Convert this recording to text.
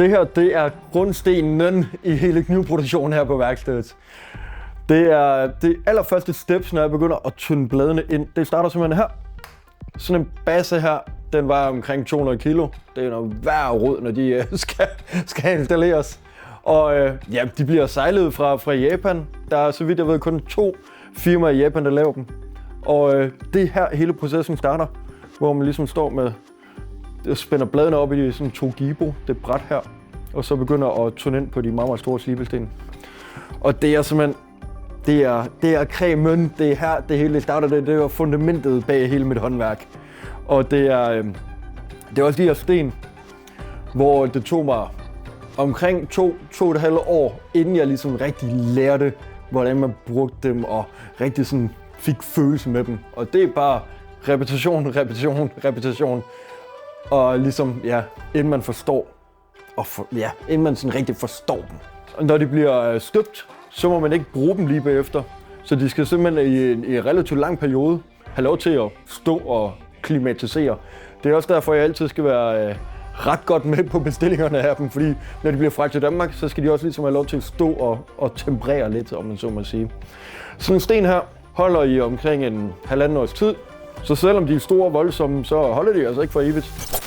Det her, det er grundstenen i hele knivproduktionen her på værkstedet. Det er det allerførste steps, når jeg begynder at tynde bladene ind. Det starter simpelthen her. Sådan en basse her, den vejer omkring 200 kilo. Det er noget hver rod, når de skal installeres. Og ja, de bliver sejlet fra Japan. Der er, så vidt jeg ved, kun 2 firmaer i Japan, der laver dem. Og det er her hele processen starter, hvor man ligesom står med, spænder bladene op i sådan 2 gibo, det bræt her, og så begynder at tynde ind på de meget, meget store slibesten. Og det er simpelthen, det er cremen, det er her det hele starter, det er fundamentet bag hele mit håndværk. Og det er også de her sten, hvor det tog mig omkring 2,5 år, inden jeg ligesom rigtig lærte, hvordan man brugte dem og rigtig sådan fik følelse med dem. Og det er bare repetition. Og ligesom, ja, inden man forstår, inden man sådan rigtig forstår dem. Og når de bliver støbt, så må man ikke bruge dem lige bagefter. Så de skal simpelthen i en relativt lang periode have lov til at stå og klimatisere. Det er også derfor, jeg altid skal være ret godt med på bestillingerne af dem, fordi når de bliver fragt til Danmark, så skal de også ligesom have lov til at stå og temperere lidt, om man så må sige. Sådan en sten her holder i omkring en 1,5 års tid, så selvom de er store og voldsomme, så holder de altså ikke for evigt.